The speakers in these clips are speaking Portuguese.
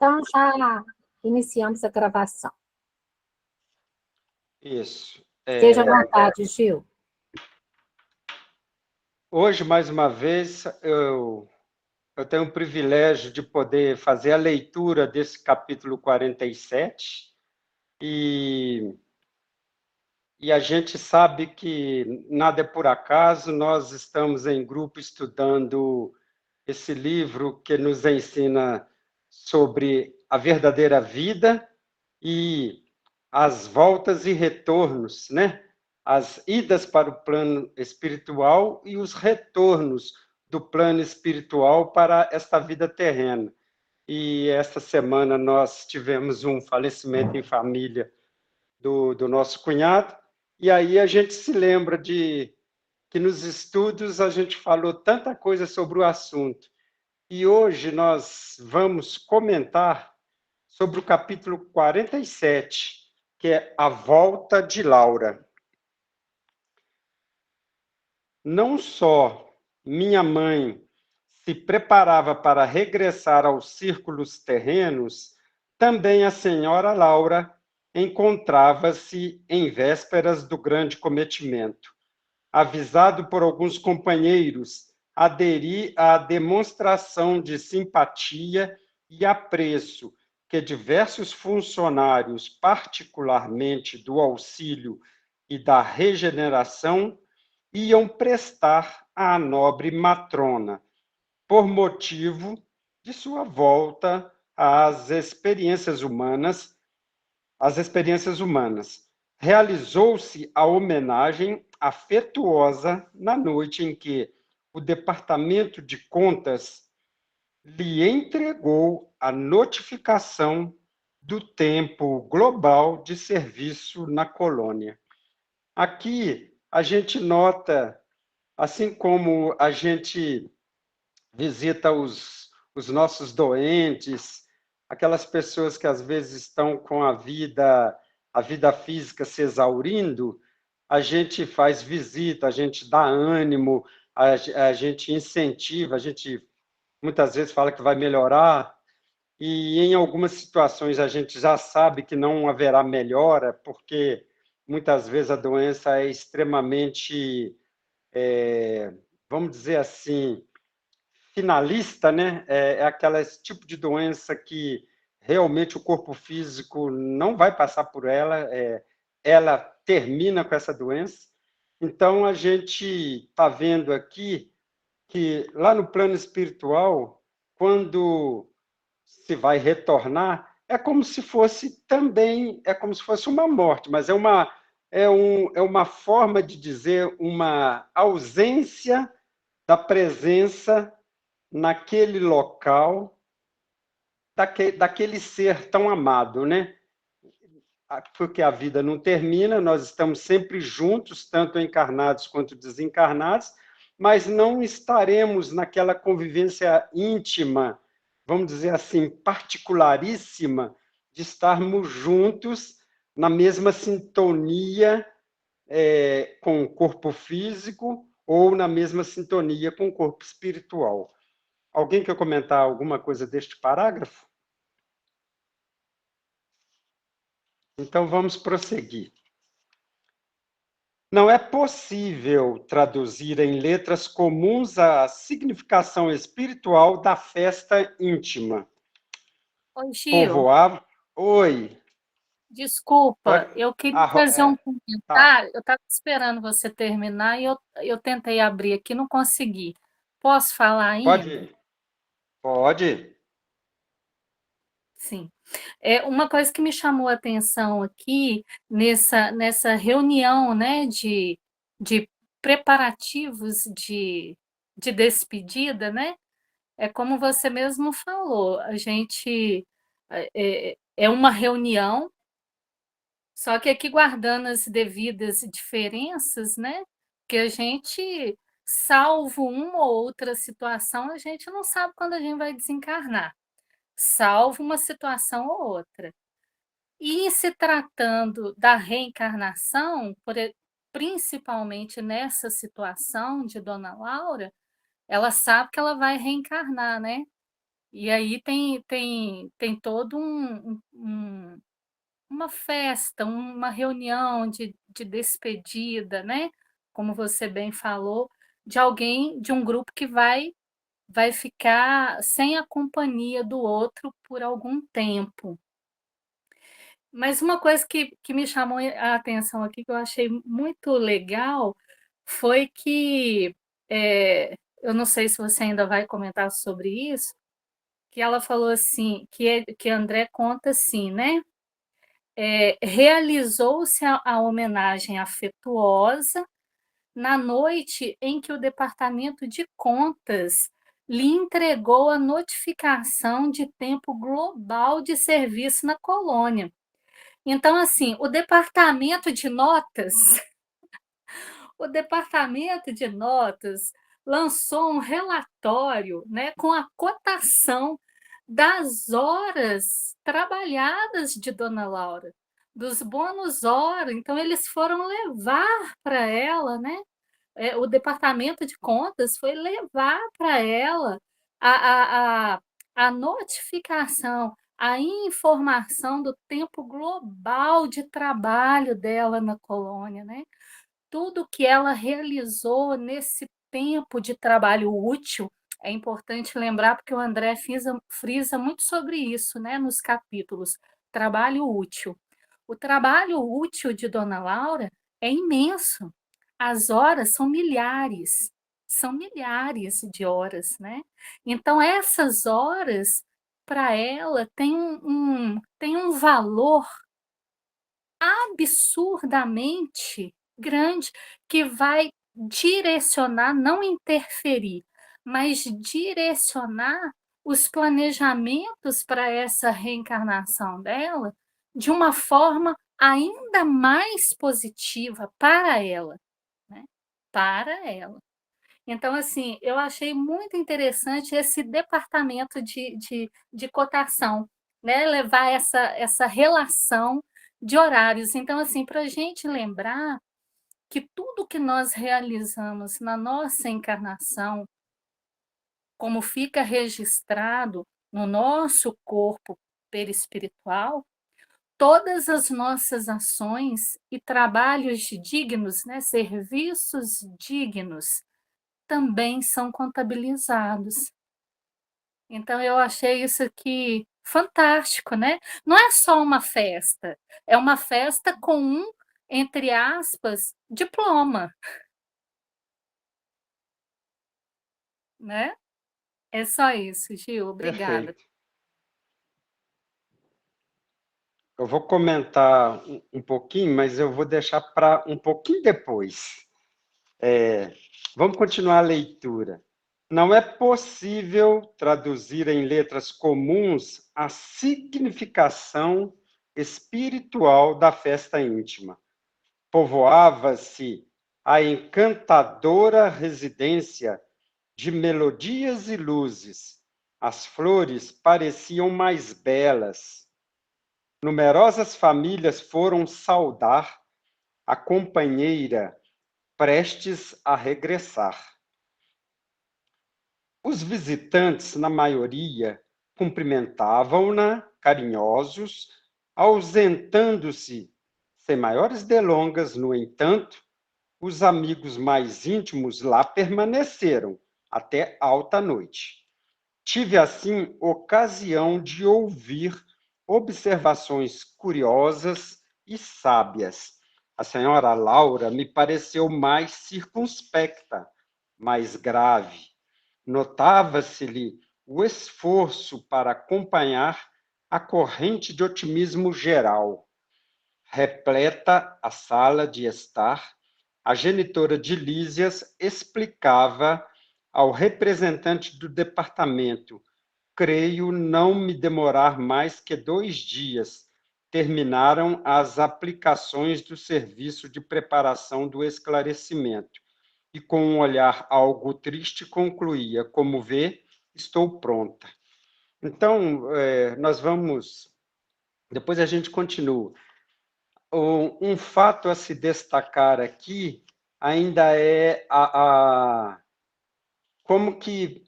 Então, já iniciamos a gravação. Isso. Esteja à vontade, Gil. Hoje, mais uma vez, eu tenho o privilégio de poder fazer a leitura desse capítulo 47 e a gente sabe que nada é por acaso, nós estamos em grupo estudando esse livro que nos ensina sobre a verdadeira vida e as voltas e retornos, né? As idas para o plano espiritual e os retornos do plano espiritual para esta vida terrena. E esta semana nós tivemos um falecimento em família do nosso cunhado, e aí a gente se lembra de que nos estudos a gente falou tanta coisa sobre o assunto. E hoje nós vamos comentar sobre o capítulo 47, que é a volta de Laura. Não só minha mãe se preparava para regressar aos círculos terrenos, também a senhora Laura encontrava-se em vésperas do grande cometimento. Avisado por alguns companheiros, aderi à demonstração de simpatia e apreço que diversos funcionários, particularmente do auxílio e da regeneração, iam prestar à nobre matrona, por motivo de sua volta às experiências humanas. Realizou-se a homenagem afetuosa na noite em que o Departamento de Contas lhe entregou a notificação do tempo global de serviço na colônia. Aqui a gente nota, assim como a gente visita os nossos doentes, aquelas pessoas que às vezes estão com a vida física se exaurindo, a gente faz visita, a gente dá ânimo, a gente incentiva, a gente muitas vezes fala que vai melhorar, e em algumas situações a gente já sabe que não haverá melhora, porque muitas vezes a doença é extremamente, vamos dizer assim, finalista, né? É aquele tipo de doença que realmente o corpo físico não vai passar por ela, ela termina com essa doença. Então, a gente está vendo aqui que lá no plano espiritual, quando se vai retornar, é como se fosse também, é como se fosse uma morte, mas é uma forma de dizer uma ausência da presença naquele local, daquele ser tão amado, né? Porque a vida não termina, nós estamos sempre juntos, tanto encarnados quanto desencarnados, mas não estaremos naquela convivência íntima, vamos dizer assim, particularíssima, de estarmos juntos na mesma sintonia com o corpo físico ou na mesma sintonia com o corpo espiritual. Alguém quer comentar alguma coisa deste parágrafo? Então, vamos prosseguir. Não é possível traduzir em letras comuns a significação espiritual da festa íntima. Oi, Gil. Povoar... Oi. Desculpa, Pode... eu queria fazer um Tá. comentário. Eu estava esperando você terminar e eu tentei abrir aqui, não consegui. Posso falar ainda? Pode. Pode. Sim. Uma coisa que me chamou a atenção aqui, nessa reunião, né, de preparativos de despedida, né? É como você mesmo falou, a gente é uma reunião, só que aqui guardando as devidas diferenças, né? Que a gente, salvo uma ou outra situação, a gente não sabe quando a gente vai desencarnar, salvo uma situação ou outra. E se tratando da reencarnação, principalmente nessa situação de Dona Laura, ela sabe que ela vai reencarnar, né? E aí tem todo uma festa, uma reunião de despedida, né, como você bem falou, de alguém de um grupo que vai ficar sem a companhia do outro por algum tempo. Mas uma coisa que me chamou a atenção aqui, que eu achei muito legal, foi que, eu não sei se você ainda vai comentar sobre isso, que ela falou assim, que André conta assim, né, realizou-se a homenagem afetuosa na noite em que o Departamento de Contas lhe entregou a notificação de tempo global de serviço na colônia. Então, assim, o departamento de notas lançou um relatório, né, com a cotação das horas trabalhadas de Dona Laura, dos bônus hora. Então, eles foram levar para ela, né? O departamento de contas foi levar para ela a, a, a, a notificação, a informação do tempo global de trabalho dela na colônia, né? Tudo que ela realizou nesse tempo de trabalho útil. É importante lembrar, porque o André frisa muito sobre isso, né, nos capítulos. Trabalho útil. O trabalho útil de Dona Laura é imenso. As horas são milhares de horas, né? Então, essas horas, para ela, tem um valor absurdamente grande que vai direcionar, não interferir, mas direcionar os planejamentos para essa reencarnação dela de uma forma ainda mais positiva para ela, né? Para ela. Então, assim, eu achei muito interessante esse departamento de cotação, né? Levar essa relação de horários. Então, assim, para a gente lembrar que tudo que nós realizamos na nossa encarnação, como fica registrado no nosso corpo perispiritual, todas as nossas ações e trabalhos dignos, né, serviços dignos, também são contabilizados. Então eu achei isso aqui fantástico, né? Não é só uma festa, é uma festa com um, entre aspas, diploma, né? É só isso, Gil, obrigada. Perfeito. Eu vou comentar um pouquinho, mas eu vou deixar para um pouquinho depois. Vamos continuar a leitura. Não é possível traduzir em letras comuns a significação espiritual da festa íntima. Povoava-se a encantadora residência de melodias e luzes. As flores pareciam mais belas. Numerosas famílias foram saudar a companheira prestes a regressar. Os visitantes, na maioria, cumprimentavam-na, carinhosos, ausentando-se. Sem maiores delongas, no entanto, os amigos mais íntimos lá permaneceram até alta noite. Tive, assim, ocasião de ouvir observações curiosas e sábias. A senhora Laura me pareceu mais circunspecta, mais grave. Notava-se-lhe o esforço para acompanhar a corrente de otimismo geral. Repleta a sala de estar, a genitora de Lísias explicava ao representante do departamento: creio não me demorar mais que 2 dias. Terminaram as aplicações do serviço de preparação do esclarecimento. E com um olhar algo triste concluía: como vê, estou pronta. Então, nós vamos. Depois a gente continua. Um fato a se destacar aqui ainda é como que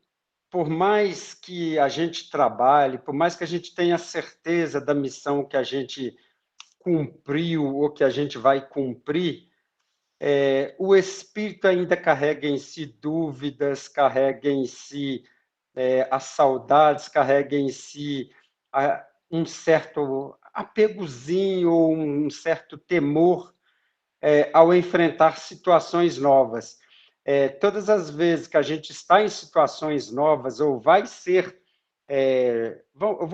por mais que a gente trabalhe, por mais que a gente tenha certeza da missão que a gente cumpriu ou que a gente vai cumprir, o espírito ainda carrega em si dúvidas, carrega em si as saudades, carrega em si um certo apegozinho ou um certo temor ao enfrentar situações novas. Todas as vezes que a gente está em situações novas ou vai ser, eu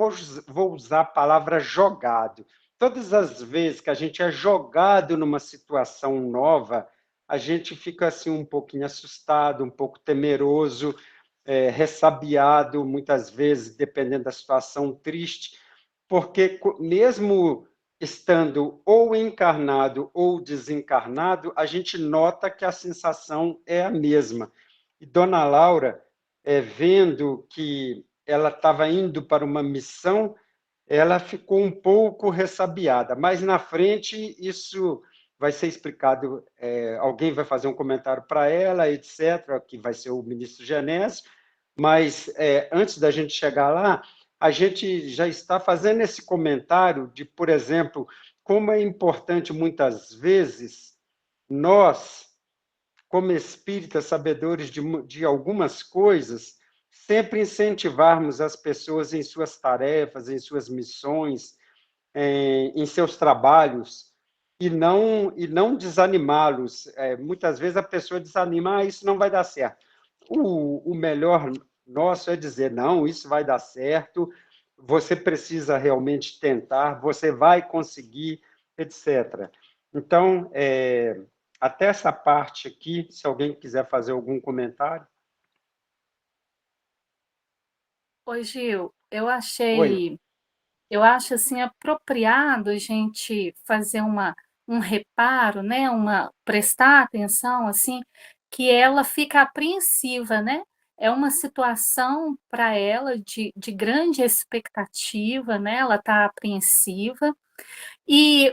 vou usar a palavra jogado. Todas as vezes que a gente é jogado numa situação nova, a gente fica assim um pouquinho assustado, um pouco temeroso, ressabiado, muitas vezes, dependendo da situação, triste, porque mesmo estando ou encarnado ou desencarnado, a gente nota que a sensação é a mesma. E Dona Laura, vendo que ela estava indo para uma missão, ela ficou um pouco ressabiada, mas na frente isso vai ser explicado, alguém vai fazer um comentário para ela, etc., que vai ser o ministro Genésio, mas antes da gente chegar lá, a gente já está fazendo esse comentário de, por exemplo, como é importante muitas vezes nós, como espíritas sabedores de algumas coisas, sempre incentivarmos as pessoas em suas tarefas, em suas missões, em seus trabalhos, e não desanimá-los. Muitas vezes a pessoa desanima, isso não vai dar certo. O melhor nosso é dizer, não, isso vai dar certo, você precisa realmente tentar, você vai conseguir, etc. Então, até essa parte aqui, se alguém quiser fazer algum comentário. Oi, Gil, Oi. eu acho assim apropriado a gente fazer um reparo, né, prestar atenção assim, que ela fica apreensiva, né? É uma situação para ela de grande expectativa, né? Ela está apreensiva,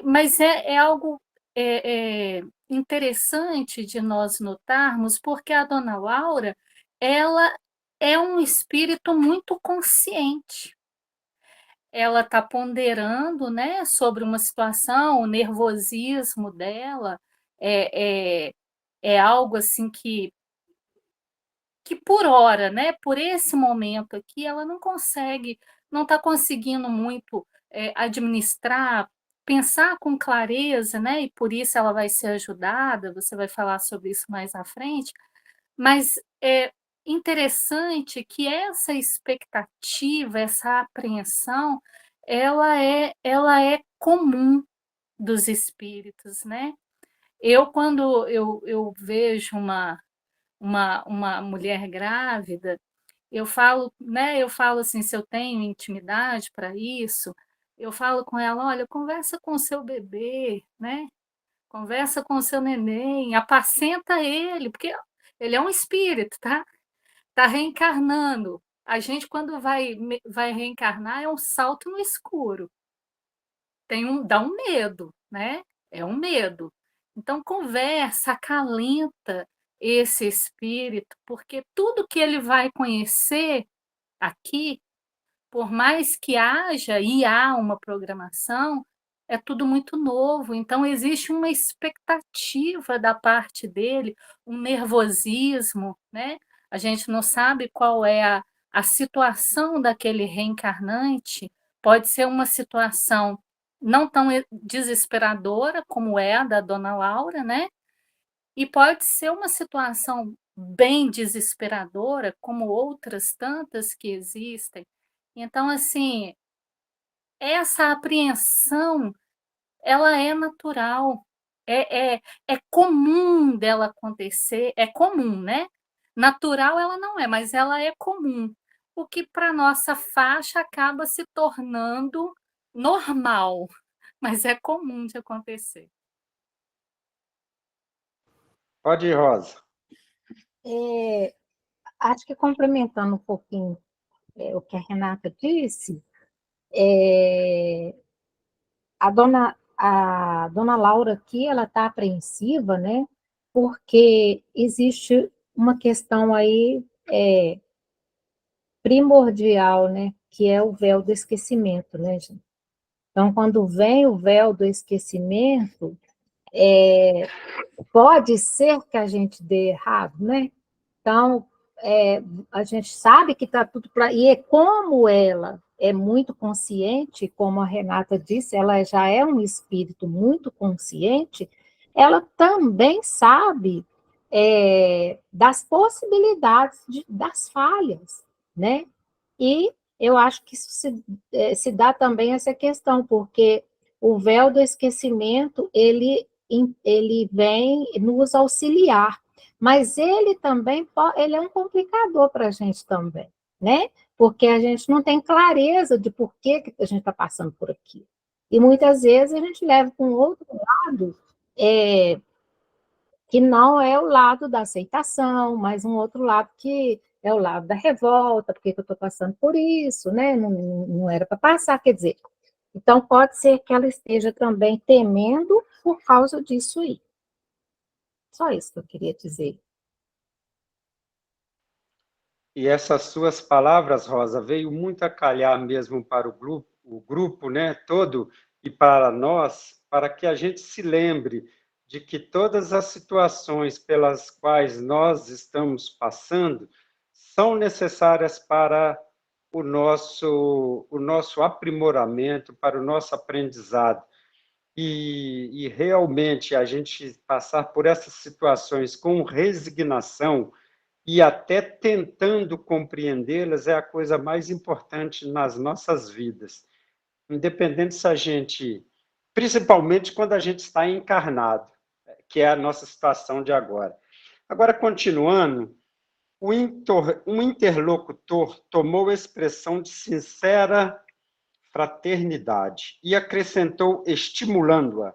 mas é algo interessante de nós notarmos, porque a dona Laura, ela é um espírito muito consciente. Ela está ponderando, né, sobre uma situação, o nervosismo dela é, é, é algo assim que por hora, né, por esse momento aqui, ela não consegue, não está conseguindo muito administrar, pensar com clareza, né, e por isso ela vai ser ajudada, você vai falar sobre isso mais à frente, mas é interessante que essa expectativa, essa apreensão, ela é comum dos espíritos, né. Quando eu vejo uma mulher grávida, eu falo assim, se eu tenho intimidade para isso, eu falo com ela: "Olha, conversa com o seu bebê, né, conversa com o seu neném, apacenta ele", porque ele é um espírito, tá, tá reencarnando. A gente quando vai reencarnar é um salto no escuro, dá um medo, né, é um medo. Então conversa, acalenta esse espírito, porque tudo que ele vai conhecer aqui, por mais que haja e há uma programação, é tudo muito novo, então existe uma expectativa da parte dele, um nervosismo, né? A gente não sabe qual é a situação daquele reencarnante, pode ser uma situação não tão desesperadora como é a da dona Laura, né? E pode ser uma situação bem desesperadora, como outras tantas que existem. Então, assim, essa apreensão, ela é natural, é comum dela acontecer, é comum, né? Natural ela não é, mas ela é comum. O que para nossa faixa acaba se tornando normal, mas é comum de acontecer. Pode ir, Rosa. Acho que complementando um pouquinho o que a Renata disse, a dona Laura aqui, ela está apreensiva, né? Porque existe uma questão aí primordial, né? Que é o véu do esquecimento, né, gente? Então, quando vem o véu do esquecimento, pode ser que a gente dê errado, né? Então, a gente sabe que está tudo para. E como ela é muito consciente, como a Renata disse, ela já é um espírito muito consciente, ela também sabe das possibilidades das falhas, né? E eu acho que isso se dá também essa questão, porque o véu do esquecimento, ele vem nos auxiliar, mas ele também ele é um complicador para a gente também, né? Porque a gente não tem clareza de por que a gente está passando por aqui. E muitas vezes a gente leva para um outro lado, que não é o lado da aceitação, mas um outro lado que é o lado da revolta, porque eu estou passando por isso, né? Não era para passar, quer dizer. Então, pode ser que ela esteja também temendo por causa disso aí. Só isso que eu queria dizer. E essas suas palavras, Rosa, veio muito a calhar mesmo para o grupo, né, todo, e para nós, para que a gente se lembre de que todas as situações pelas quais nós estamos passando são necessárias para o nosso aprimoramento, para o nosso aprendizado. E realmente a gente passar por essas situações com resignação e até tentando compreendê-las é a coisa mais importante nas nossas vidas. Independente se a gente, principalmente quando a gente está encarnado, que é a nossa situação de agora. Agora, continuando, um interlocutor tomou a expressão de sincera fraternidade e acrescentou, estimulando-a: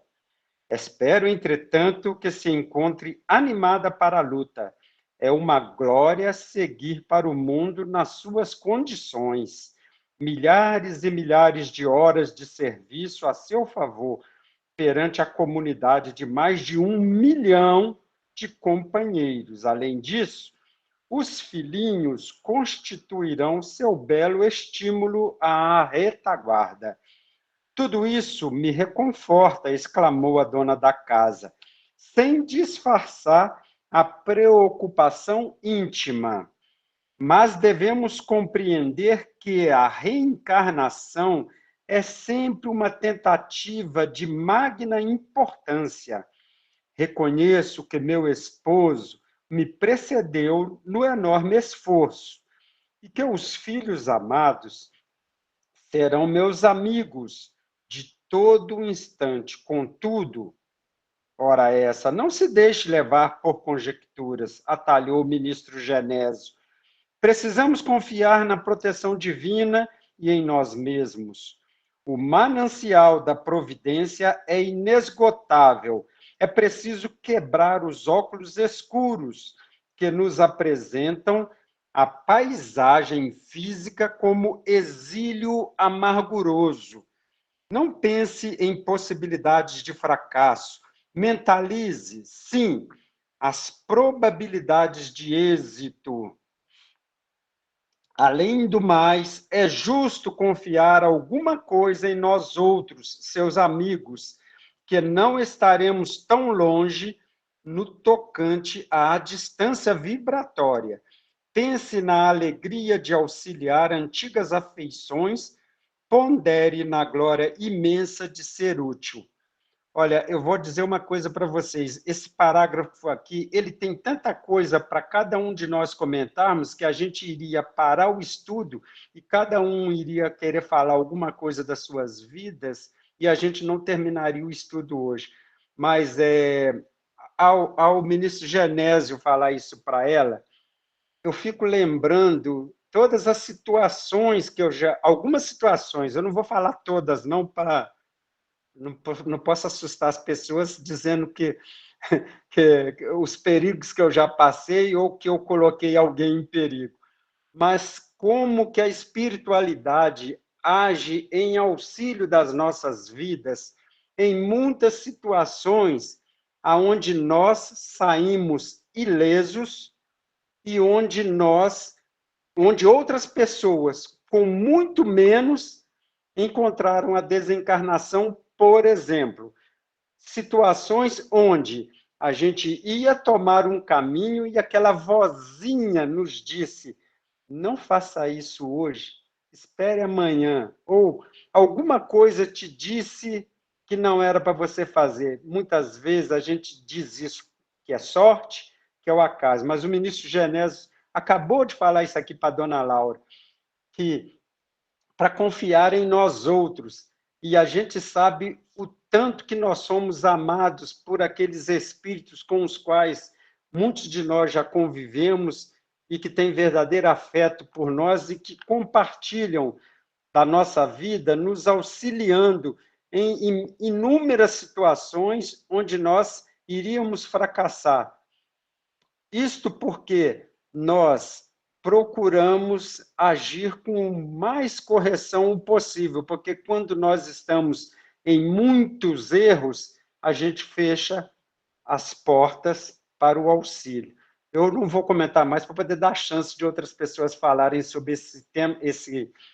espero, entretanto, que se encontre animada para a luta. É uma glória seguir para o mundo nas suas condições. Milhares e milhares de horas de serviço a seu favor perante a comunidade de mais de 1 milhão de companheiros. Além disso, os filhinhos constituirão seu belo estímulo à retaguarda. Tudo isso me reconforta, exclamou a dona da casa, sem disfarçar a preocupação íntima. Mas devemos compreender que a reencarnação é sempre uma tentativa de magna importância. Reconheço que meu esposo me precedeu no enorme esforço e que os filhos amados serão meus amigos de todo instante. Contudo, ora essa, não se deixe levar por conjecturas, atalhou o ministro Genésio. Precisamos confiar na proteção divina e em nós mesmos. O manancial da providência é inesgotável. É preciso quebrar os óculos escuros que nos apresentam a paisagem física como exílio amarguroso. Não pense em possibilidades de fracasso. Mentalize, sim, as probabilidades de êxito. Além do mais, é justo confiar alguma coisa em nós outros, seus amigos, que não estaremos tão longe no tocante à distância vibratória. Pense na alegria de auxiliar antigas afeições, pondere na glória imensa de ser útil. Olha, eu vou dizer uma coisa para vocês. Esse parágrafo aqui, ele tem tanta coisa para cada um de nós comentarmos que a gente iria parar o estudo e cada um iria querer falar alguma coisa das suas vidas e a gente não terminaria o estudo hoje. Mas ao ministro Genésio falar isso para ela, eu fico lembrando todas as situações que algumas situações, eu não vou falar todas, não, para não posso assustar as pessoas dizendo que os perigos que eu já passei ou que eu coloquei alguém em perigo. Mas como que a espiritualidade age em auxílio das nossas vidas em muitas situações aonde nós saímos ilesos e onde nós onde outras pessoas com muito menos encontraram a desencarnação, por exemplo. Situações onde a gente ia tomar um caminho e aquela vozinha nos disse: não faça isso hoje, espere amanhã. Ou alguma coisa te disse que não era para você fazer. Muitas vezes a gente diz isso, que é sorte, que é o acaso. Mas o ministro Genésio acabou de falar isso aqui para a dona Laura, que para confiar em nós outros. E a gente sabe o tanto que nós somos amados por aqueles espíritos com os quais muitos de nós já convivemos e que têm verdadeiro afeto por nós e que compartilham da nossa vida, nos auxiliando em inúmeras situações onde nós iríamos fracassar. Isto porque nós procuramos agir com mais correção possível, porque quando nós estamos em muitos erros, a gente fecha as portas para o auxílio. Eu não vou comentar mais para poder dar chance de outras pessoas falarem sobre esse tema,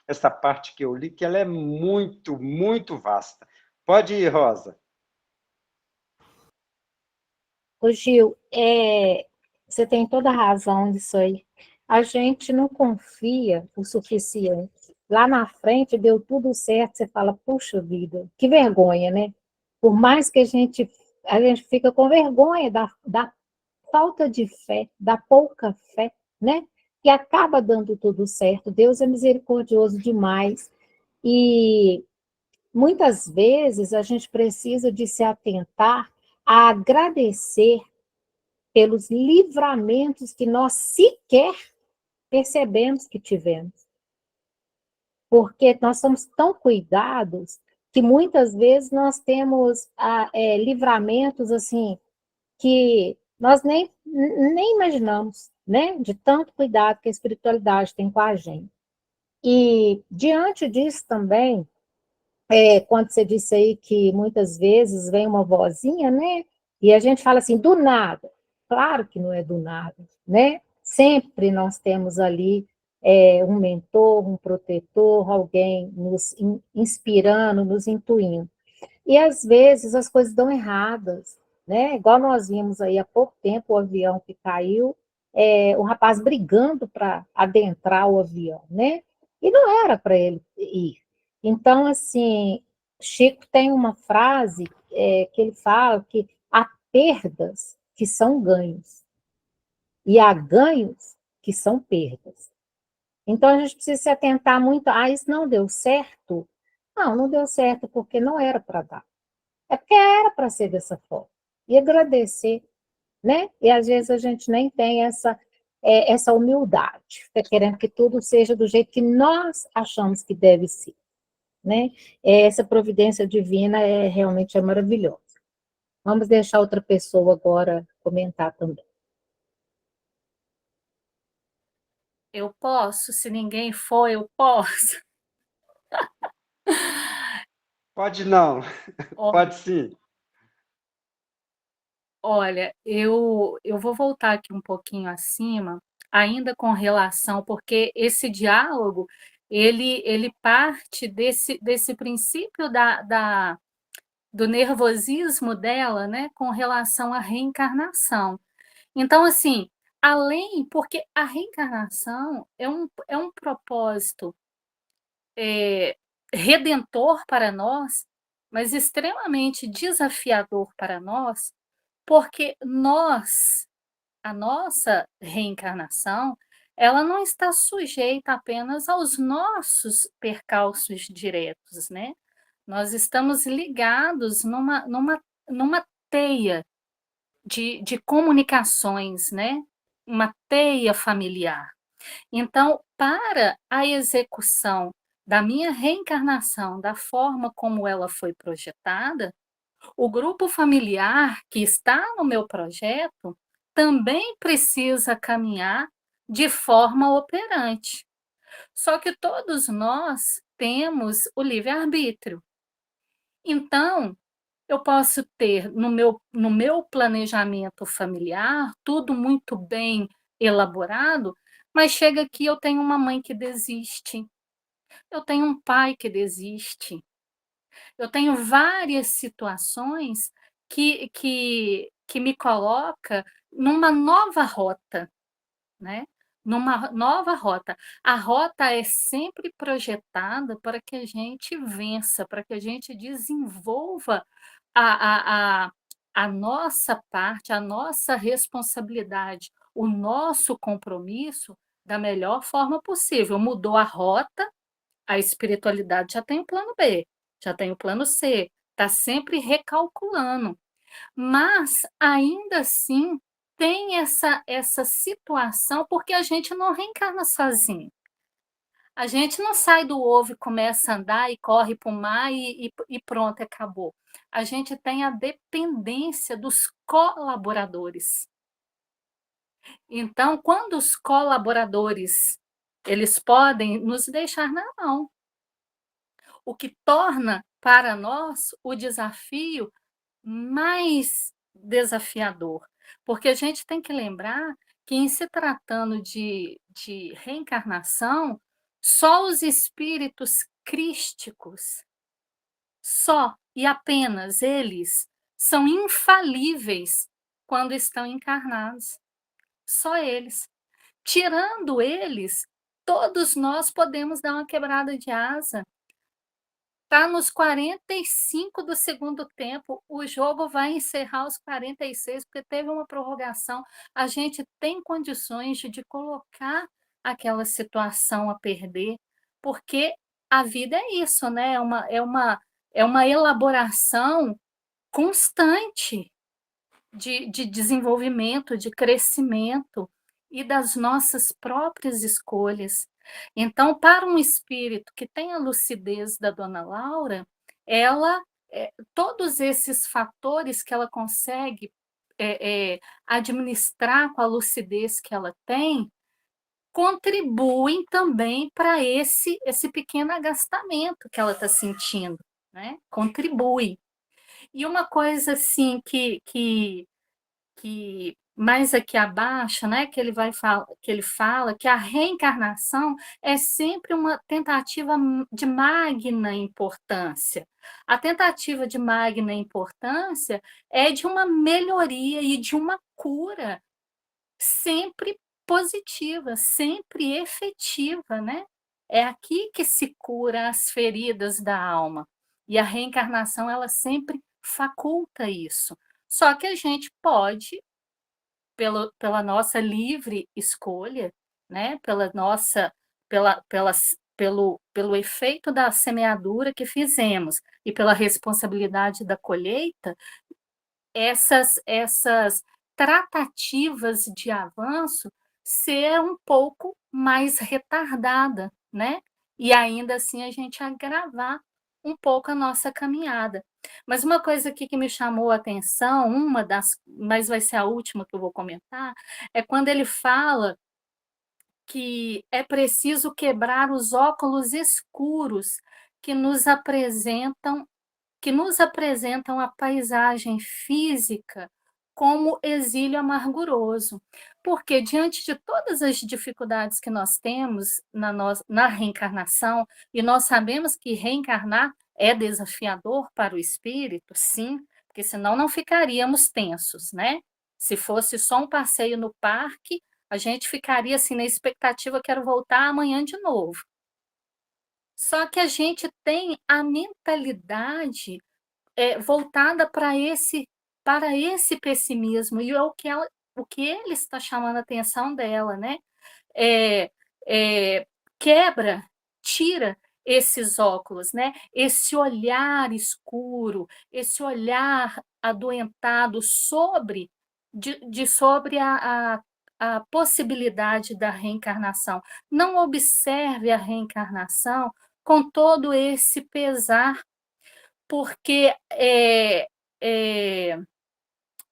essa parte que eu li, que ela é muito, muito vasta. Pode ir, Rosa. Ô, Gil, você tem toda a razão nisso aí. A gente não confia o suficiente. Lá na frente deu tudo certo, você fala, puxa vida, que vergonha, né? Por mais que a gente fica com vergonha da falta de fé, da pouca fé, né? Que acaba dando tudo certo. Deus é misericordioso demais. E muitas vezes a gente precisa de se atentar a agradecer pelos livramentos que nós sequer percebemos que tivemos. Porque nós somos tão cuidados que muitas vezes nós temos livramentos assim que nós nem imaginamos, né? De tanto cuidado que a espiritualidade tem com a gente. E diante disso também, quando você disse aí que muitas vezes vem uma vozinha, né? E a gente fala assim, do nada. Claro que não é do nada, né? Sempre nós temos ali um mentor, um protetor, alguém nos inspirando, nos intuindo. E às vezes as coisas dão erradas, né? Igual nós vimos aí há pouco tempo o avião que caiu, o rapaz brigando para adentrar o avião, né? E não era para ele ir. Então, assim, Chico tem uma frase que ele fala que há perdas que são ganhos e há ganhos que são perdas. Então, a gente precisa se atentar muito, isso não deu certo? Não, não deu certo porque não era para dar. É porque era para ser dessa forma. E agradecer, né? E às vezes a gente nem tem essa humildade, fica querendo que tudo seja do jeito que nós achamos que deve ser, né? Essa providência divina realmente é maravilhosa. Vamos deixar outra pessoa agora comentar também. Eu posso, se ninguém for, eu posso. Pode não, pode sim. Olha, eu vou voltar aqui um pouquinho acima, ainda com relação, porque esse diálogo ele parte desse princípio do nervosismo dela, né, com relação à reencarnação. Então, assim, porque a reencarnação é um propósito redentor para nós, mas extremamente desafiador para nós, porque a nossa reencarnação, ela não está sujeita apenas aos nossos percalços diretos, né? Nós estamos ligados numa teia de comunicações, né? Uma teia familiar. Então, para a execução da minha reencarnação, da forma como ela foi projetada, o grupo familiar que está no meu projeto também precisa caminhar de forma operante. Só que todos nós temos o livre-arbítrio. Então, eu posso ter no meu planejamento familiar tudo muito bem elaborado, Mas chega aqui, eu tenho uma mãe que desiste, eu tenho um pai que desiste, eu tenho várias situações que me coloca numa nova rota, né, numa nova rota. A rota é sempre projetada para que a gente vença, para que a gente desenvolva a a a a nossa parte, a nossa responsabilidade, o nosso compromisso da melhor forma possível. Mudou a rota, a espiritualidade já tem o plano B, já tem o plano C, está sempre recalculando. Mas, ainda assim, tem essa situação, porque a gente não reencarna sozinho. A gente não sai do ovo e começa a andar e corre para o mar e pronto, acabou. A gente tem a dependência dos colaboradores. Então, quando os colaboradores, eles podem nos deixar na mão, o que torna para nós o desafio mais desafiador, porque a gente tem que lembrar que, em se tratando de reencarnação, só os espíritos crísticos, só e apenas eles, são infalíveis quando estão encarnados. Só eles. Tirando eles, todos nós podemos dar uma quebrada de asa. Tá nos 45 do segundo tempo, o jogo vai encerrar aos 46, porque teve uma prorrogação. A gente tem condições de colocar aquela situação a perder, porque a vida é isso, né? É uma elaboração constante de desenvolvimento, de crescimento e das nossas próprias escolhas. Então, para um espírito que tem a lucidez da Dona Laura, ela, todos esses fatores que ela consegue administrar com a lucidez que ela tem, contribuem também para esse pequeno agastamento que ela está sentindo, né? Contribui. E uma coisa assim que mais aqui abaixo, né, que ele fala que a reencarnação é sempre uma tentativa de magna importância. A tentativa de magna importância é de uma melhoria e de uma cura sempre positiva, sempre efetiva, né? É aqui que se cura as feridas da alma. E a reencarnação, ela sempre faculta isso. Só que a gente pode, pela nossa livre escolha, né? Pelo efeito da semeadura que fizemos e pela responsabilidade da colheita, essas tratativas de avanço ser um pouco mais retardada, né? E ainda assim a gente agravar um pouco a nossa caminhada. Mas uma coisa aqui que me chamou a atenção, mas vai ser a última que eu vou comentar, é quando ele fala que é preciso quebrar os óculos escuros que nos apresentam a paisagem física como exílio amarguroso. Porque, diante de todas as dificuldades que nós temos na reencarnação, e nós sabemos que reencarnar é desafiador para o espírito, sim, porque senão não ficaríamos tensos, né? Se fosse só um passeio no parque, a gente ficaria assim na expectativa, quero voltar amanhã de novo. Só que a gente tem a mentalidade voltada para esse pessimismo, e é o que ele está chamando a atenção dela, né? É, quebra, tira esses óculos, né? Esse olhar escuro, esse olhar adoentado sobre a possibilidade da reencarnação. Não observe a reencarnação com todo esse pesar, porque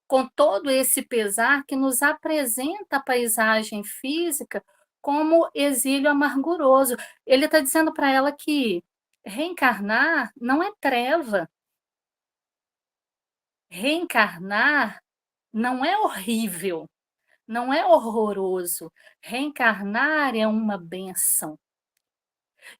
com todo esse pesar que nos apresenta a paisagem física como exílio amarguroso. Ele está dizendo para ela que reencarnar não é treva, reencarnar não é horrível, não é horroroso. Reencarnar é uma bênção.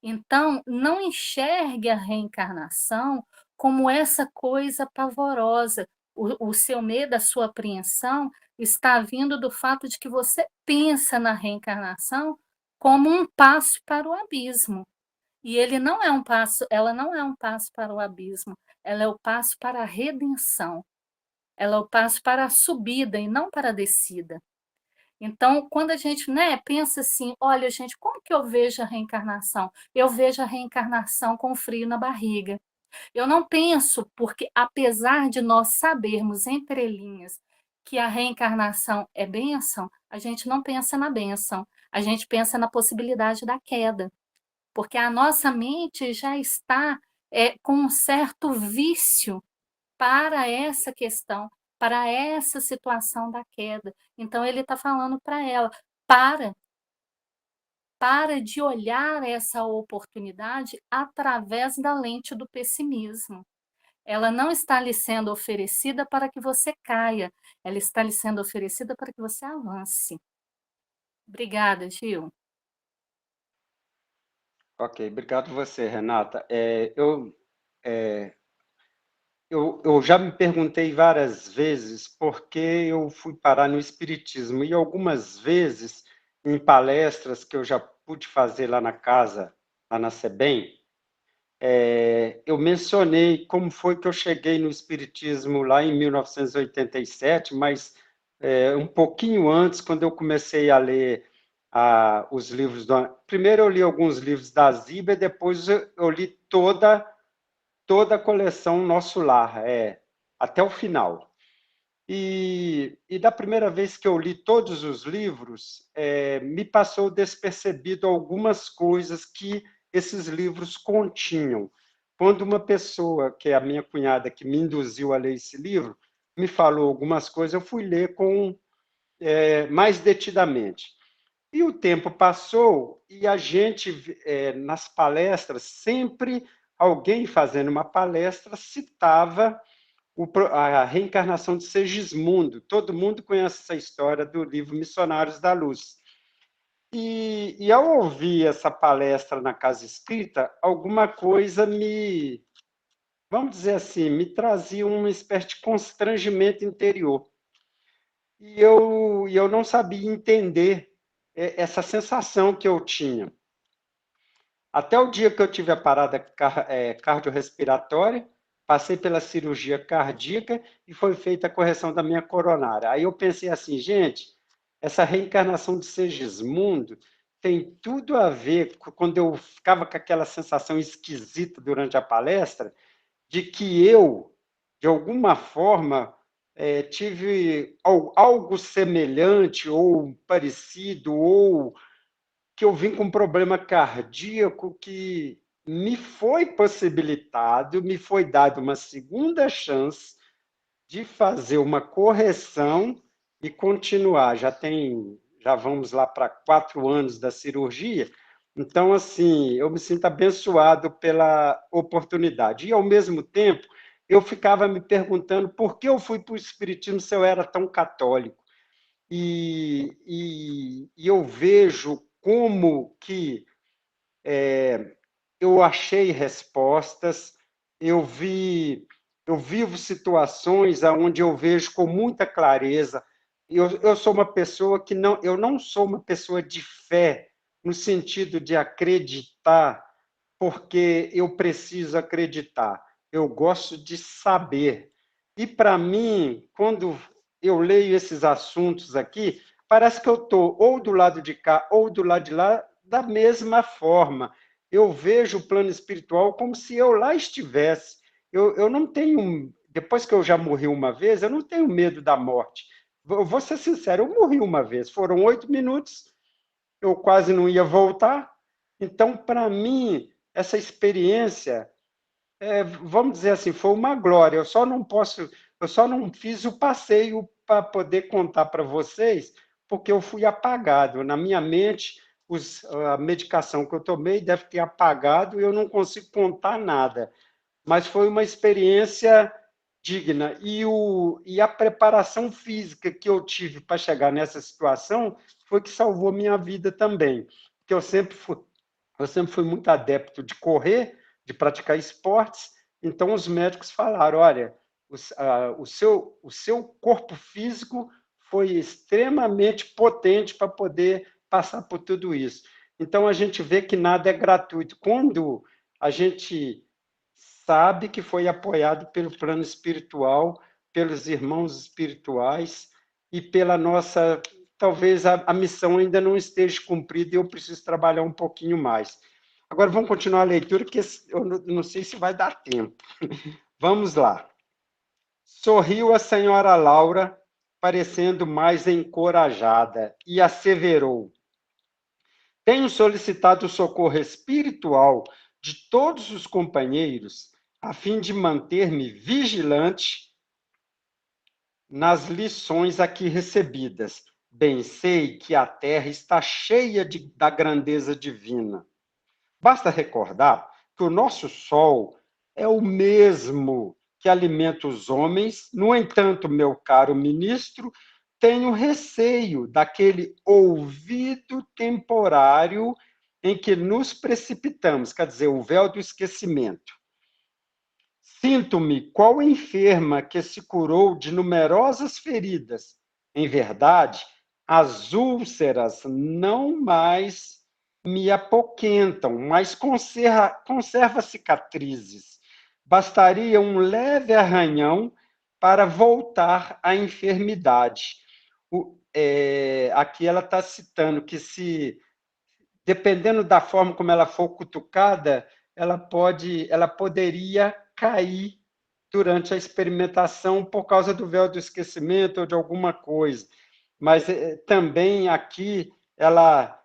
Então, não enxergue a reencarnação como essa coisa pavorosa. O seu medo, a sua apreensão está vindo do fato de que você pensa na reencarnação como um passo para o abismo. E ele não é um passo, ela não é um passo para o abismo, ela é o passo para a redenção. Ela é o passo para a subida e não para a descida. Então, quando a gente, né, pensa assim, olha, gente, como que eu vejo a reencarnação? Eu vejo a reencarnação com frio na barriga. Eu não penso, porque apesar de nós sabermos entre linhas que a reencarnação é bênção, a gente não pensa na bênção, a gente pensa na possibilidade da queda, porque a nossa mente já está com um certo vício para essa questão, para essa situação da queda. Então, ele está falando para ela: para, para de olhar essa oportunidade através da lente do pessimismo. Ela não está lhe sendo oferecida para que você caia, ela está lhe sendo oferecida para que você avance. Obrigada, Gil. Ok, obrigado você, Renata. Eu já me perguntei várias vezes por que eu fui parar no Espiritismo, e algumas vezes, em palestras que eu já pude fazer lá na casa, lá na SEBEM, eu mencionei como foi que eu cheguei no Espiritismo lá em 1987, mas um pouquinho antes, quando eu comecei a ler os livros Primeiro eu li alguns livros da Ziba, e depois eu li toda a coleção Nosso Lar, até o final. E da primeira vez que eu li todos os livros, me passou despercebido algumas coisas que esses livros continham. Quando uma pessoa, que é a minha cunhada, que me induziu a ler esse livro, me falou algumas coisas, eu fui ler com mais detidamente. E o tempo passou e a gente, nas palestras, sempre alguém fazendo uma palestra citava a reencarnação de Segismundo. Todo mundo conhece essa história do livro Missionários da Luz. E ao ouvir essa palestra na Casa Espírita, alguma coisa vamos dizer assim, me trazia uma espécie de constrangimento interior. E eu não sabia entender essa sensação que eu tinha. Até o dia que eu tive a parada cardiorrespiratória, passei pela cirurgia cardíaca e foi feita a correção da minha coronária. Aí eu pensei assim, gente, essa reencarnação de Segismundo tem tudo a ver com quando eu ficava com aquela sensação esquisita durante a palestra, de que eu, de alguma forma, tive algo semelhante ou parecido, ou que eu vim com um problema cardíaco que me foi possibilitado, me foi dado uma segunda chance de fazer uma correção e continuar. Já vamos lá para 4 anos da cirurgia, então, assim, eu me sinto abençoado pela oportunidade. E, ao mesmo tempo, eu ficava me perguntando por que eu fui para o Espiritismo se eu era tão católico. E eu vejo como que eu achei respostas, eu vivo situações onde eu vejo com muita clareza. Eu sou uma pessoa que eu não sou uma pessoa de fé, no sentido de acreditar, porque eu preciso acreditar. Eu gosto de saber. E, para mim, quando eu leio esses assuntos aqui, parece que eu estou ou do lado de cá ou do lado de lá, da mesma forma. Eu vejo o plano espiritual como se eu lá estivesse. Eu não tenho, depois que eu já morri uma vez, eu não tenho medo da morte. Eu vou ser sincero, eu morri uma vez, foram 8 minutos, eu quase não ia voltar. Então, para mim, essa experiência, vamos dizer assim, foi uma glória. Eu só não fiz o passeio para poder contar para vocês, porque eu fui apagado. Na minha mente, a medicação que eu tomei deve ter apagado e eu não consigo contar nada. Mas foi uma experiência digna. E a preparação física que eu tive para chegar nessa situação foi que salvou minha vida também. Porque eu sempre fui muito adepto de correr, de praticar esportes, então os médicos falaram, olha, o seu corpo físico foi extremamente potente para poder passar por tudo isso. Então, a gente vê que nada é gratuito. Quando a gente sabe que foi apoiado pelo plano espiritual, pelos irmãos espirituais e pela nossa... Talvez a missão ainda não esteja cumprida e eu preciso trabalhar um pouquinho mais. Agora, vamos continuar a leitura, que eu não sei se vai dar tempo. Vamos lá. Sorriu a senhora Laura, parecendo mais encorajada, e asseverou: tenho solicitado o socorro espiritual de todos os companheiros, a fim de manter-me vigilante nas lições aqui recebidas. Bem sei que a terra está cheia da grandeza divina. Basta recordar que o nosso sol é o mesmo que alimenta os homens. No entanto, meu caro ministro, tenho receio daquele ouvido temporário em que nos precipitamos, quer dizer, o véu do esquecimento. Sinto-me qual enferma que se curou de numerosas feridas. Em verdade, as úlceras não mais me apoquentam, mas conserva cicatrizes. Bastaria um leve arranhão para voltar à enfermidade. Aqui ela está citando que dependendo da forma como ela for cutucada, ela poderia cair durante a experimentação por causa do véu do esquecimento ou de alguma coisa. Mas também aqui ela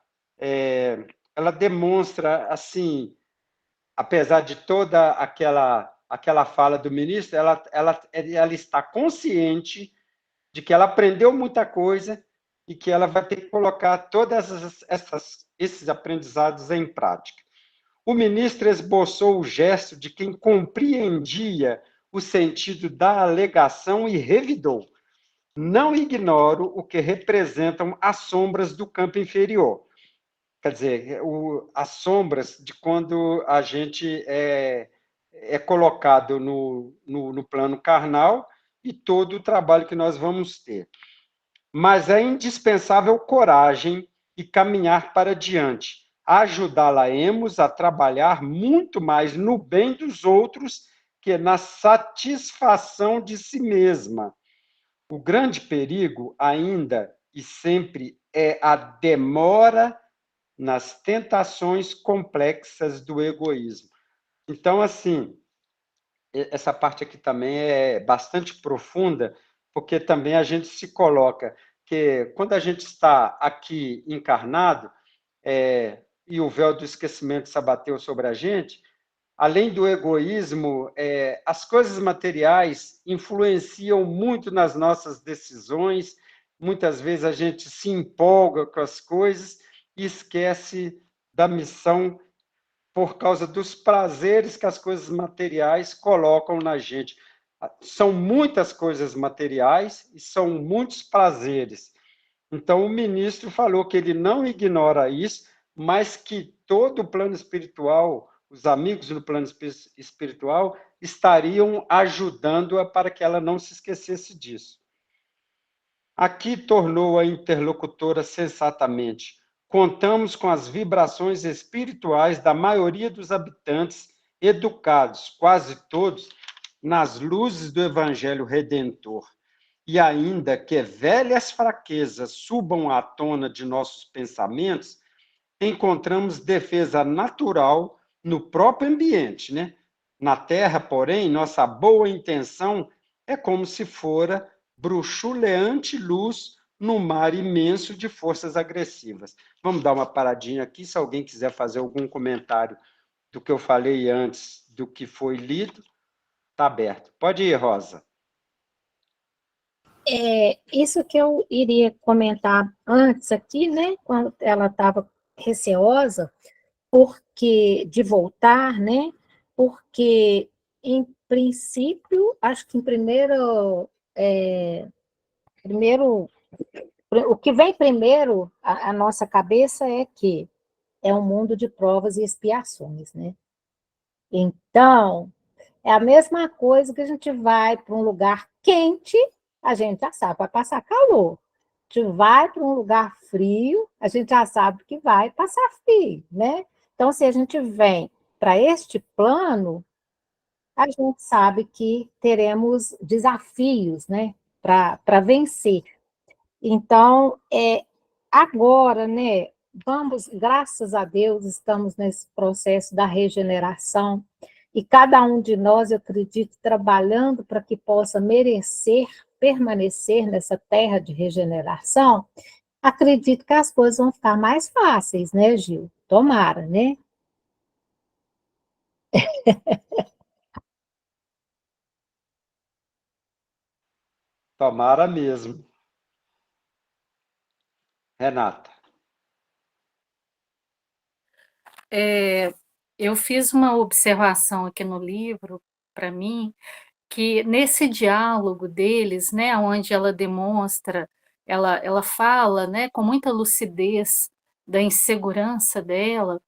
demonstra, assim, apesar de toda aquela fala do ministro, ela está consciente de que ela aprendeu muita coisa e que ela vai ter que colocar todos esses aprendizados em prática. O ministro esboçou o gesto de quem compreendia o sentido da alegação e revidou: não ignoro o que representam as sombras do campo inferior. Quer dizer, as sombras de quando a gente é colocado no plano carnal e todo o trabalho que nós vamos ter. Mas é indispensável coragem e caminhar para diante. Ajudá-la-emos a trabalhar muito mais no bem dos outros que na satisfação de si mesma. O grande perigo, ainda e sempre, é a demora nas tentações complexas do egoísmo. Então, assim, essa parte aqui também é bastante profunda, porque também a gente se coloca que quando a gente está aqui encarnado, e o véu do esquecimento se abateu sobre a gente, além do egoísmo, as coisas materiais influenciam muito nas nossas decisões. Muitas vezes a gente se empolga com as coisas e esquece da missão por causa dos prazeres que as coisas materiais colocam na gente. São muitas coisas materiais e são muitos prazeres. Então, o ministro falou que ele não ignora isso, mas que todo o plano espiritual, os amigos do plano espiritual, estariam ajudando-a para que ela não se esquecesse disso. Aqui tornou a interlocutora sensatamente: contamos com as vibrações espirituais da maioria dos habitantes, educados, quase todos, nas luzes do Evangelho Redentor. E ainda que velhas fraquezas subam à tona de nossos pensamentos, encontramos defesa natural no próprio ambiente, né? Na Terra, porém, nossa boa intenção é como se fora bruxuleante luz no mar imenso de forças agressivas. Vamos dar uma paradinha aqui, se alguém quiser fazer algum comentário do que eu falei antes, do que foi lido, está aberto. Pode ir, Rosa. Isso que eu iria comentar antes aqui, né, quando ela estava receosa de voltar, né, porque em princípio, acho que primeiro, o que vem primeiro à nossa cabeça é que é um mundo de provas e expiações, né? Então, é a mesma coisa que a gente vai para um lugar quente, a gente já sabe, vai passar calor. A gente vai para um lugar frio, a gente já sabe que vai passar frio, né? Então, se a gente vem para este plano, a gente sabe que teremos desafios, né, para vencer. Então, agora, né, vamos, graças a Deus, estamos nesse processo da regeneração, e cada um de nós, eu acredito, trabalhando para que possa merecer, permanecer nessa terra de regeneração, acredito que as coisas vão ficar mais fáceis, né, Gil? Tomara, né? Tomara mesmo. Renata. Eu fiz uma observação aqui no livro, para mim, que nesse diálogo deles, né, onde ela demonstra, ela fala, né, com muita lucidez da insegurança dela,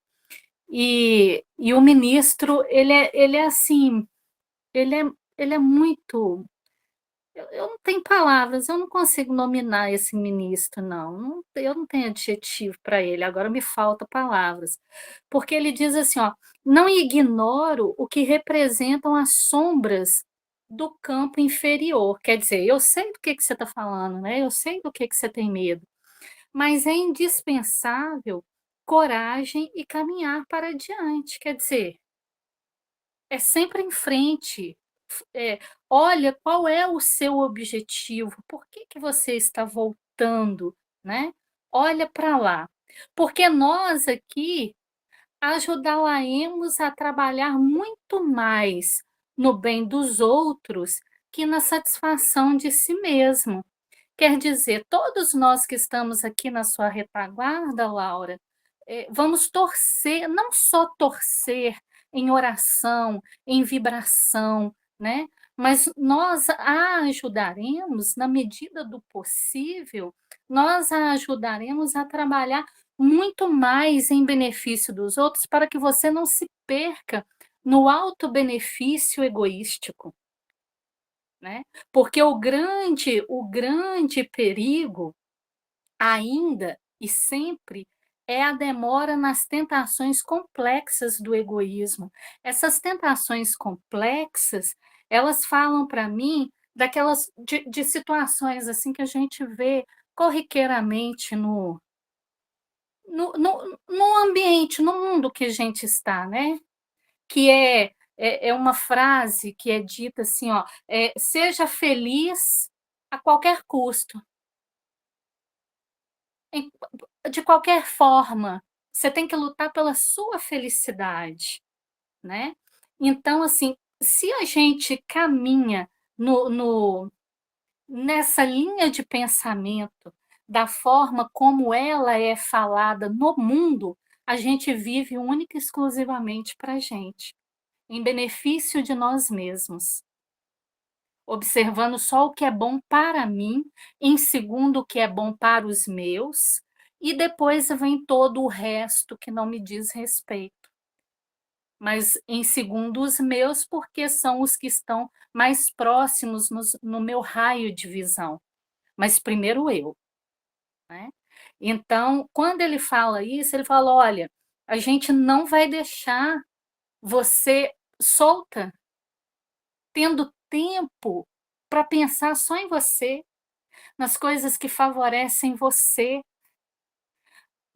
e o ministro, ele é assim, ele é, ele é muito. Eu não tenho palavras, eu não consigo nominar esse ministro, não. Eu não tenho adjetivo para ele, agora me falta palavras. Porque ele diz assim, ó, não ignoro o que representam as sombras do campo inferior. Quer dizer, eu sei do que você está falando, né? Eu sei do que você tem medo, mas é indispensável coragem e caminhar para adiante. Quer dizer, é sempre em frente. É, olha qual é o seu objetivo, por que, que você está voltando, né? Olha para lá. Porque nós aqui ajudá-la-emos a trabalhar muito mais no bem dos outros que na satisfação de si mesmo. Quer dizer, todos nós que estamos aqui na sua retaguarda, Laura, vamos torcer, não só torcer em oração, em vibração, né? Mas nós a ajudaremos, na medida do possível, nós a ajudaremos a trabalhar muito mais em benefício dos outros para que você não se perca no auto-benefício egoístico, né? Porque o grande perigo ainda e sempre é a demora nas tentações complexas do egoísmo. Essas tentações complexas, elas falam para mim daquelas de situações assim que a gente vê corriqueiramente no ambiente, no mundo que a gente está, né? Que é uma frase que é dita assim, ó, seja feliz a qualquer custo, em- de qualquer forma, você tem que lutar pela sua felicidade, né? Então, assim, se a gente caminha nessa linha de pensamento, da forma como ela é falada no mundo, a gente vive única e exclusivamente para a gente, em benefício de nós mesmos, observando só o que é bom para mim, em segundo o que é bom para os meus, e depois vem todo o resto que não me diz respeito. Mas em segundo os meus, porque são os que estão mais próximos no meu raio de visão. Mas primeiro eu, né? Então, quando ele fala isso, ele fala: olha, a gente não vai deixar você solta, tendo tempo para pensar só em você, nas coisas que favorecem você.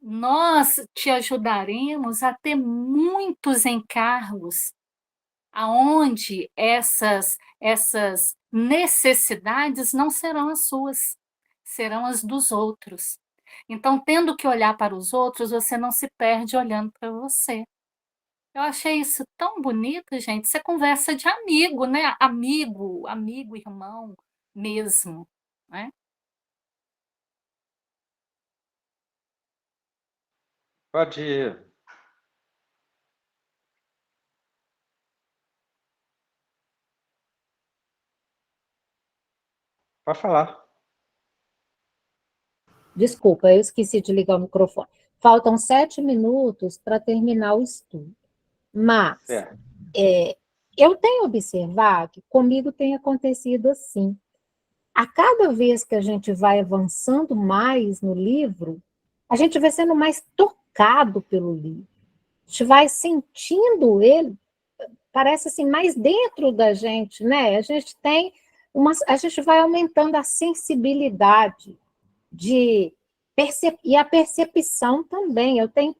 Nós te ajudaremos a ter muitos encargos aonde essas necessidades não serão as suas, serão as dos outros. Então, tendo que olhar para os outros, você não se perde olhando para você. Eu achei isso tão bonito, gente. Você conversa de amigo, né? Amigo, irmão mesmo, né? Pode ir. Pode falar. Desculpa, eu esqueci de ligar o microfone. Faltam 7 minutos para terminar o estudo. Mas Certo. eu tenho observado que comigo tem acontecido assim. A cada vez que a gente vai avançando mais no livro, a gente vai sendo mais tocado pelo livro. A gente vai sentindo ele, parece assim, mais dentro da gente, né? A gente vai aumentando a sensibilidade e a percepção também. Eu tenho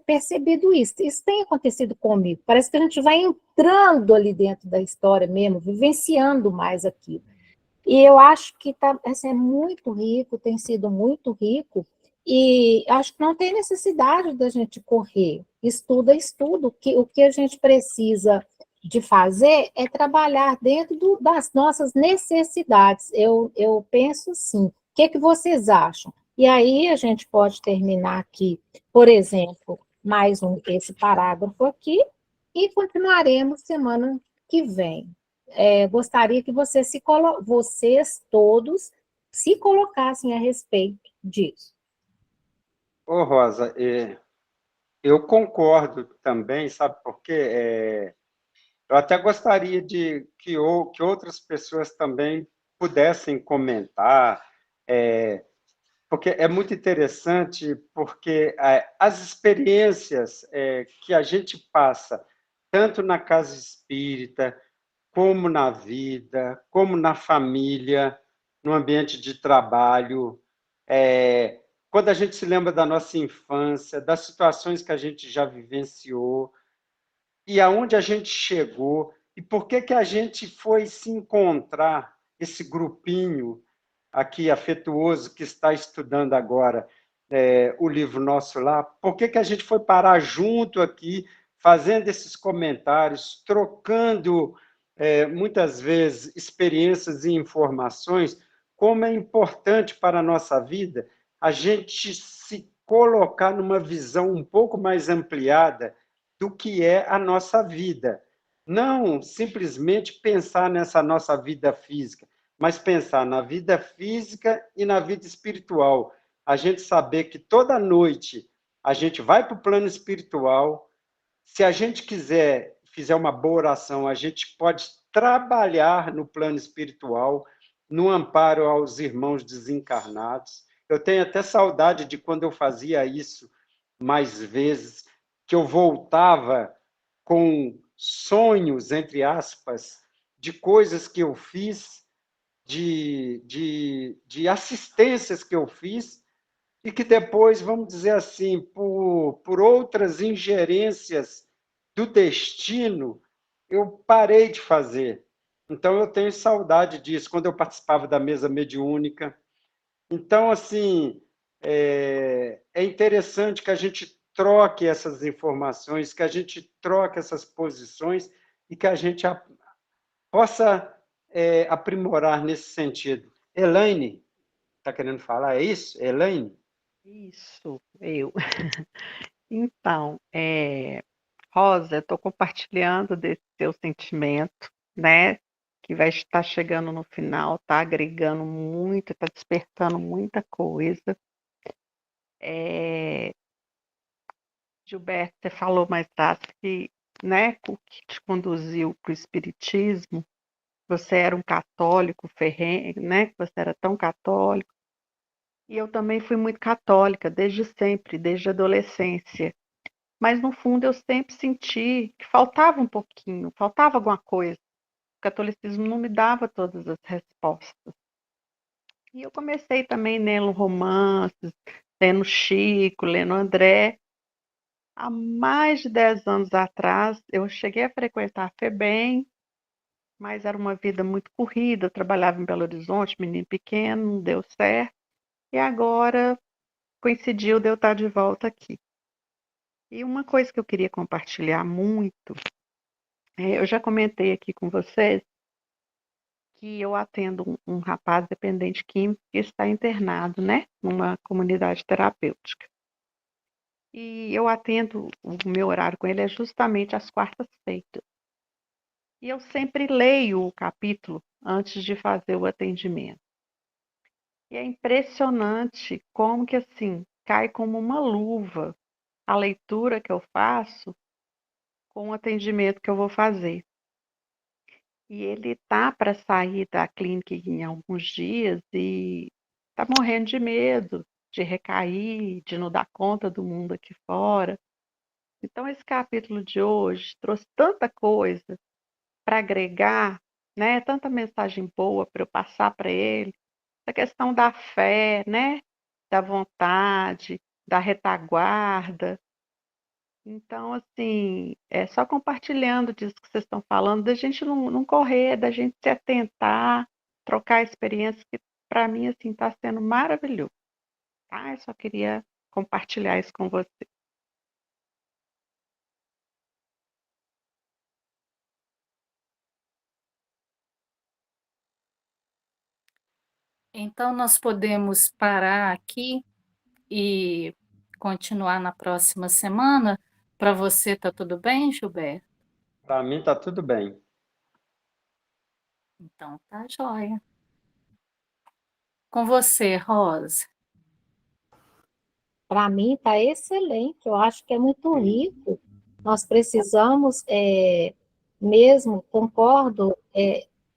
percebido isso. Isso tem acontecido comigo. Parece que a gente vai entrando ali dentro da história mesmo, vivenciando mais aquilo. E eu acho que assim, é muito rico, tem sido muito rico, e acho que não tem necessidade da gente correr. Estudo é estudo. O que a gente precisa de fazer é trabalhar dentro das nossas necessidades. Eu penso assim. O que vocês acham? E aí a gente pode terminar aqui, por exemplo, esse parágrafo aqui, e continuaremos semana que vem. Gostaria que vocês todos se colocassem a respeito disso. Ô, Rosa, eu concordo também, sabe por quê? Eu até gostaria que outras pessoas também pudessem comentar, porque é muito interessante, porque as experiências que a gente passa, tanto na casa espírita, como na vida, como na família, no ambiente de trabalho, quando a gente se lembra da nossa infância, das situações que a gente já vivenciou, e aonde a gente chegou, e por que a gente foi se encontrar, esse grupinho aqui afetuoso que está estudando agora o livro Nosso Lar, por que a gente foi parar junto aqui, fazendo esses comentários, trocando muitas vezes experiências e informações, como é importante para a nossa vida a gente se colocar numa visão um pouco mais ampliada do que é a nossa vida. Não simplesmente pensar nessa nossa vida física, mas pensar na vida física e na vida espiritual. A gente saber que toda noite a gente vai para o plano espiritual. Se a gente quiser, fizer uma boa oração, a gente pode trabalhar no plano espiritual, no amparo aos irmãos desencarnados. Eu tenho até saudade de quando eu fazia isso mais vezes, que eu voltava com sonhos, entre aspas, de coisas que eu fiz, de assistências que eu fiz, e que depois, vamos dizer assim, por outras ingerências do destino, eu parei de fazer. Então, eu tenho saudade disso, quando eu participava da mesa mediúnica. Então, assim, é interessante que a gente troque essas informações, que a gente troque essas posições e que a gente possa aprimorar nesse sentido. Elaine, está querendo falar? É isso? Elaine? Isso, eu. Então, Rosa, eu estou compartilhando desse seu sentimento, né? Que vai estar chegando no final, está agregando muito, está despertando muita coisa. Gilberto, você falou mais tarde que, né, o que te conduziu para o Espiritismo, você era um católico ferrenho, né? Que você era tão católico. E eu também fui muito católica, desde sempre, desde a adolescência. Mas, no fundo, eu sempre senti que faltava um pouquinho, faltava alguma coisa. O catolicismo não me dava todas as respostas. E eu comecei também lendo romances, lendo Chico, lendo André. Há mais de 10 anos atrás, eu cheguei a frequentar a FEBEM, mas era uma vida muito corrida. Eu trabalhava em Belo Horizonte, menino pequeno, não deu certo. E agora coincidiu de eu estar de volta aqui. E uma coisa que eu queria compartilhar muito, eu já comentei aqui com vocês que eu atendo um rapaz dependente químico que está internado, né, numa comunidade terapêutica. E eu atendo, o meu horário com ele é justamente às quartas-feiras. E eu sempre leio o capítulo antes de fazer o atendimento. E é impressionante como que, assim, cai como uma luva a leitura que eu faço com o atendimento que eu vou fazer. E ele tá para sair da clínica em alguns dias e tá morrendo de medo de recair, de não dar conta do mundo aqui fora. Então, esse capítulo de hoje trouxe tanta coisa para agregar, né? Tanta mensagem boa para eu passar para ele. A questão da fé, né? Da vontade, da retaguarda. Então, assim, é só compartilhando disso que vocês estão falando, da gente não correr, da gente se atentar, trocar experiências, que para mim, assim, está sendo maravilhoso, tá? Eu só queria compartilhar isso com você. Então, nós podemos parar aqui e continuar na próxima semana. Para você, tá tudo bem, Gilberto? Para mim está tudo bem. Então, tá joia. Com você, Rosa. Para mim está excelente, eu acho que é muito rico. Nós precisamos, mesmo, concordo,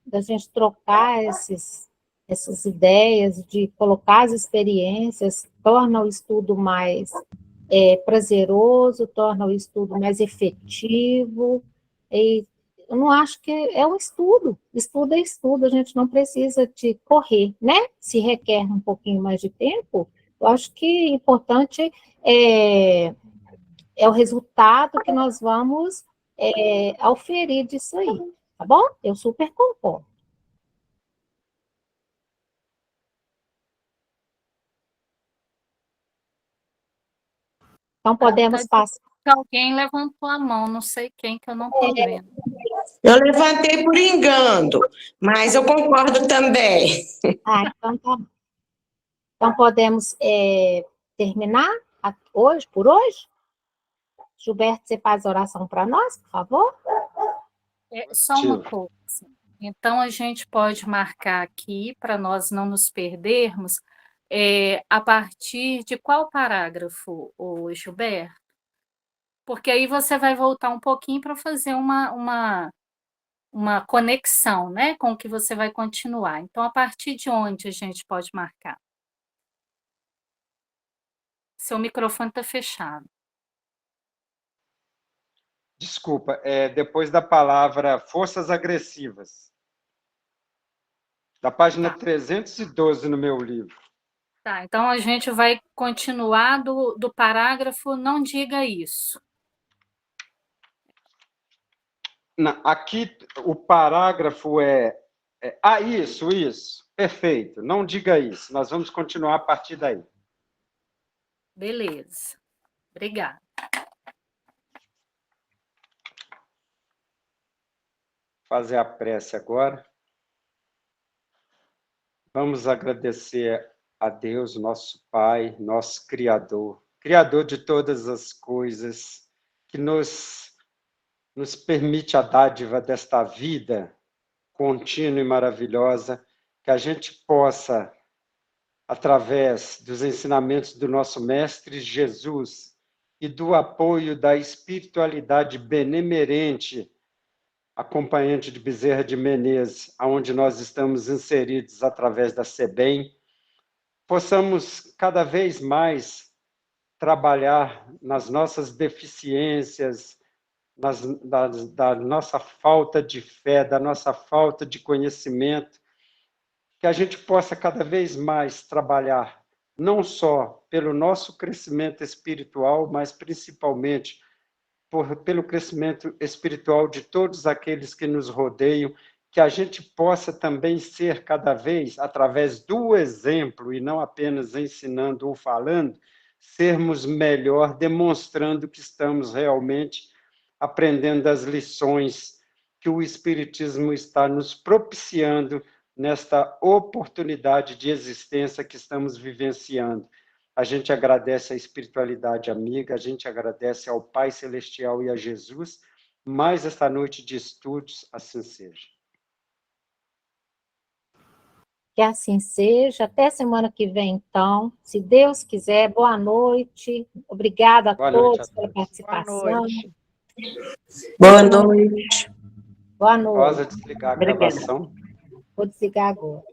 da gente trocar essas ideias, de colocar as experiências, torna o estudo mais prazeroso, torna o estudo mais efetivo, e eu não acho que é um estudo é estudo, a gente não precisa de correr, né? Se requer um pouquinho mais de tempo, eu acho que importante é o resultado que nós vamos auferir disso aí, tá bom? Eu super concordo. Então, podemos Tá, passar. alguém levantou a mão, não sei quem, que eu não estou vendo. Eu levantei por engano, mas eu concordo também. Então tá bom. Então, podemos terminar hoje, por hoje? Gilberto, você faz oração para nós, por favor? Só uma coisa. Então, a gente pode marcar aqui, para nós não nos perdermos, a partir de qual parágrafo, o Gilberto? Porque aí você vai voltar um pouquinho para fazer uma conexão, né, com o que você vai continuar. Então, a partir de onde a gente pode marcar? Seu microfone está fechado. Desculpa, depois da palavra forças agressivas, da página 312 no meu livro. Tá, então a gente vai continuar do parágrafo "não diga isso". Aqui o parágrafo isso, perfeito, não diga isso, nós vamos continuar a partir daí. Beleza, obrigada. Fazer a prece agora. Vamos agradecer a Deus, nosso Pai, nosso Criador, Criador de todas as coisas, que nos permite a dádiva desta vida contínua e maravilhosa, que a gente possa, através dos ensinamentos do nosso Mestre Jesus e do apoio da espiritualidade benemerente, acompanhante de Bezerra de Menezes, onde nós estamos inseridos através da SEBEM, possamos cada vez mais trabalhar nas nossas deficiências, da nossa falta de fé, da nossa falta de conhecimento, que a gente possa cada vez mais trabalhar não só pelo nosso crescimento espiritual, mas principalmente pelo crescimento espiritual de todos aqueles que nos rodeiam, que a gente possa também ser cada vez, através do exemplo, e não apenas ensinando ou falando, sermos melhor, demonstrando que estamos realmente aprendendo as lições que o Espiritismo está nos propiciando nesta oportunidade de existência que estamos vivenciando. A gente agradece a espiritualidade amiga, a gente agradece ao Pai Celestial e a Jesus, mais esta noite de estudos, assim seja. Que assim seja. Até semana que vem, então. Se Deus quiser, boa noite. Obrigada a Boa noite a todos pela todos. Boa participação. noite. Boa noite. Boa noite. Rosa, desligar a Obrigada. gravação. Vou desligar agora.